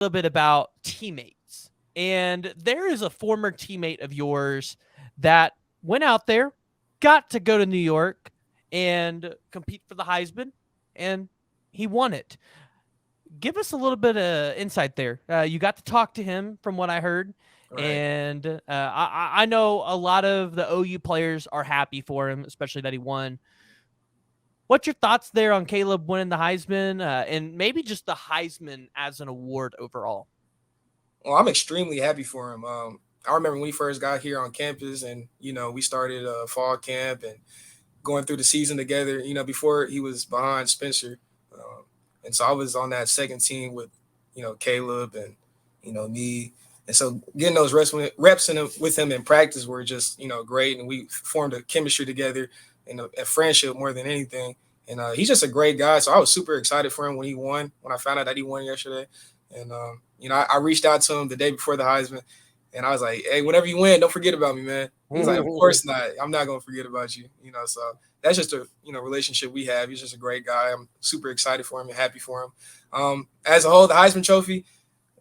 little bit about teammates. And there is a former teammate of yours that went out there, got to go to New York and compete for the Heisman, and he won it. Give us a little bit of insight there. You got to talk to him, from what I heard, Right. and I know a lot of the OU players are happy for him, especially that he won. What's your thoughts there on Caleb winning the Heisman, and maybe just the Heisman as an award overall? Well, I'm extremely happy for him. I remember when he first got here on campus, and we started fall camp and going through the season together. Before he was behind Spencer, and so I was on that second team with Caleb and me, and so getting those reps with him in practice were just great, and we formed a chemistry together and a friendship more than anything. And he's just a great guy, so I was super excited for him when he won. When I found out that he won yesterday, and I reached out to him the day before the Heisman, and I was like, "Hey, whenever you win, don't forget about me, man." He's like, "Of course not. I'm not gonna forget about you." So that's just a relationship we have. He's just a great guy. I'm super excited for him and happy for him. As a whole, the Heisman Trophy,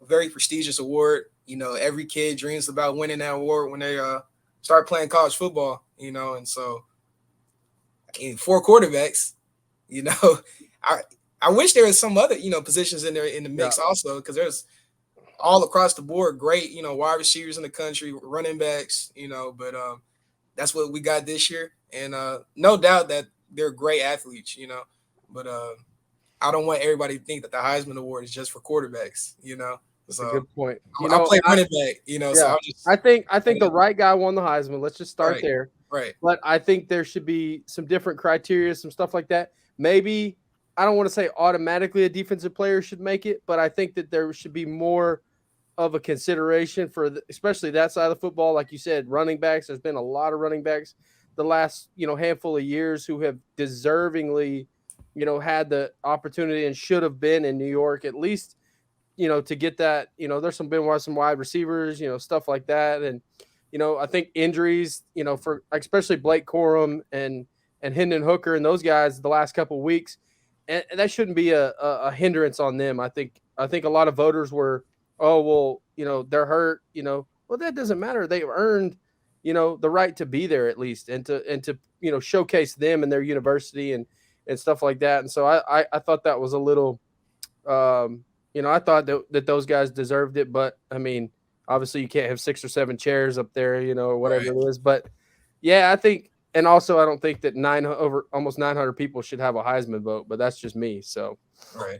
a very prestigious award. Every kid dreams about winning that award when they start playing college football. And so in four quarterbacks, you know, I I wish there was some other positions in there in the Yeah. mix also, because there's all across the board great wide receivers in the country, running backs, but that's what we got this year, and no doubt that they're great athletes, but I don't want everybody to think that the Heisman Award is just for quarterbacks, That's a so good point. I play running back, so Yeah, I'm just I think the right guy won the Heisman. Let's just start right, there. right, But I think there should be some different criteria, some stuff like that. Maybe I don't want to say automatically a defensive player should make it, but I think that there should be more of a consideration for especially that side of the football. Like you said, running backs. There's been a lot of running backs the last handful of years who have deservingly had the opportunity and should have been in New York at least to get that. There's some wide receivers, stuff like that, and I think injuries, for especially Blake Corum and Hendon Hooker and those guys the last couple of weeks, and that shouldn't be a hindrance on them. I think a lot of voters were, oh well, they're hurt, well that doesn't matter. They earned, the right to be there at least and to showcase them and their university and stuff like that. And so I thought that was a little, I thought that those guys deserved it, but I mean, obviously you can't have 6 or 7 chairs up there, or whatever right, it is. But yeah, I think, and also I don't think that almost 900 people should have a Heisman vote, but that's just me. So right.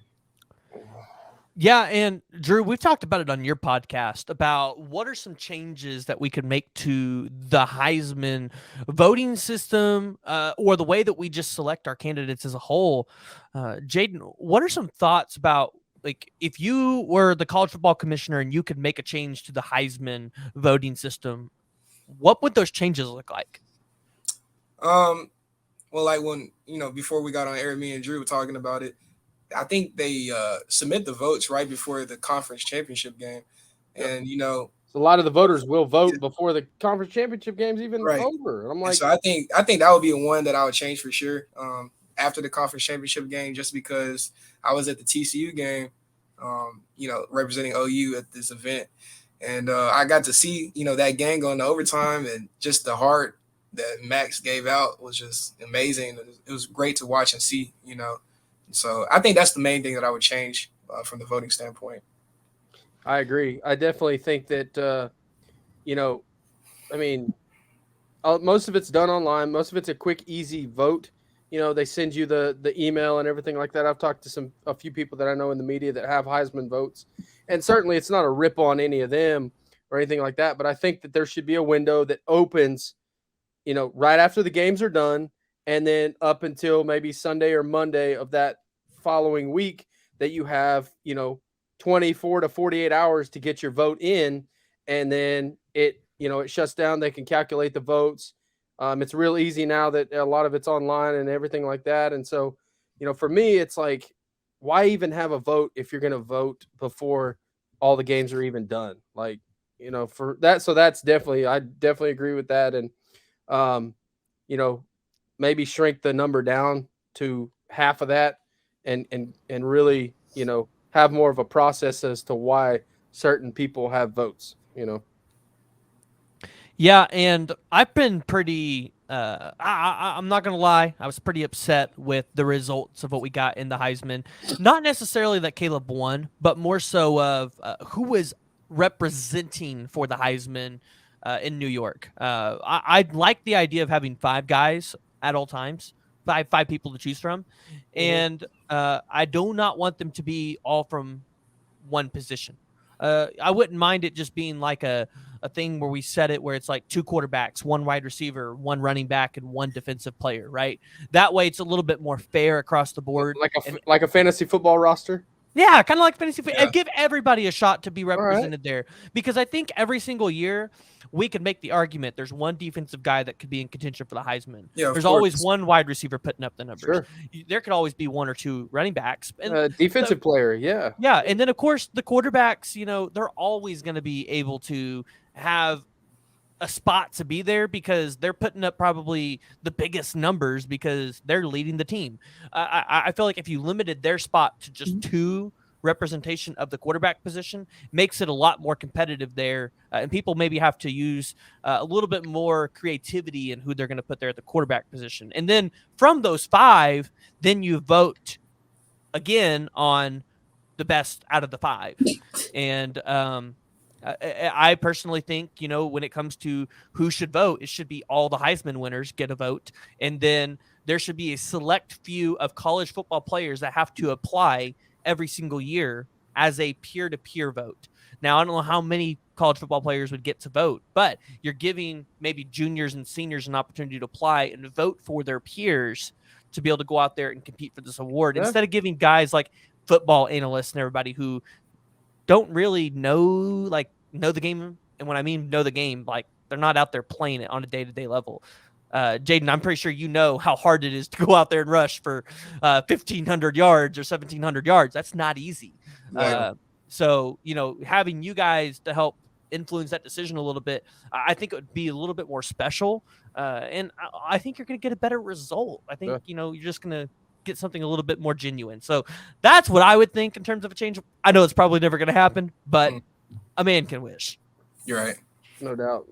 Yeah, and Drew, we've talked about it on your podcast about what are some changes that we could make to the Heisman voting system, or the way that we just select our candidates as a whole. Jaden, what are some thoughts about, like, if you were the college football commissioner and you could make a change to the Heisman voting system, what would those changes look like? Um, well, like when before we got on air, me and Drew were talking about it. I think they submit the votes right before the conference championship game, yep. and So a lot of the voters will yeah, vote before the conference championship game's even right. over. And I'm And like, so I think that would be one that I would change for sure. After the conference championship game, just because I was at the TCU game, representing OU at this event, and I got to see that game going to overtime, and just the heart that Max gave out was just amazing. It was great to watch and see. So I think that's the main thing that I would change from the voting standpoint. I agree. I definitely think that, you know, I mean, most of it's done online. Most of it's a quick, easy vote. They send you the email and everything like that. I've talked to a few people that I know in the media that have Heisman votes, and certainly it's not a rip on any of them or anything like that. But I think that there should be a window that opens, right after the games are done, and then up until maybe Sunday or Monday of that following week, that you have 24 to 48 hours to get your vote in, and then it shuts down. They can calculate the votes. It's real easy now that a lot of it's online and everything like that. And so, for me, it's like, why even have a vote if you're going to vote before all the games are even done? Like, for that. So I definitely agree with that. And, um, you know, maybe shrink the number down to half of that and really, have more of a process as to why certain people have votes, you know. Yeah, and I've been pretty. I'm not gonna lie. I was pretty upset with the results of what we got in the Heisman. Not necessarily that Caleb won, but more so of who was representing for the Heisman in New York. I like the idea of having 5 guys at all times, five people to choose from, and I do not want them to be all from one position. I wouldn't mind it just being like a thing where we set it where it's like 2 quarterbacks, 1 wide receiver, 1 running back, and 1 defensive player, right? That way it's a little bit more fair across the board. Like a fantasy football roster? Yeah, kind of like fantasy. Yeah. Give everybody a shot to be represented there, because I think every single year we could make the argument there's 1 defensive guy that could be in contention for the Heisman. Yeah, there's always 1 wide receiver putting up the numbers. Sure. There could always be 1 or 2 running backs. And defensive player, yeah. Yeah, and then of course the quarterbacks, they're always going to be able to have a spot to be there because they're putting up probably the biggest numbers because they're leading the team. I feel like if you limited their spot to just 2 representation of the quarterback position, makes it a lot more competitive there, and people maybe have to use a little bit more creativity in who they're going to put there at the quarterback position. And then from those 5, then you vote again on the best out of the 5. And I personally think, when it comes to who should vote, it should be all the Heisman winners get a vote. And then there should be a select few of college football players that have to apply every single year as a peer-to-peer vote. Now, I don't know how many college football players would get to vote, but you're giving maybe juniors and seniors an opportunity to apply and vote for their peers to be able to go out there and compete for this award, instead of giving guys like football analysts and everybody who don't really know the game. And when I mean know the game, like they're not out there playing it on a day-to-day level. Jaden, I'm pretty sure you know how hard it is to go out there and rush for 1,500 yards or 1,700 yards. That's not easy. Right. So, having you guys to help influence that decision a little bit, I think it would be a little bit more special. And I think you're going to get a better result. I think, you're just going to get something a little bit more genuine. So that's what I would think in terms of a change. I know it's probably never going to happen, but a man can wish. You're right. No doubt.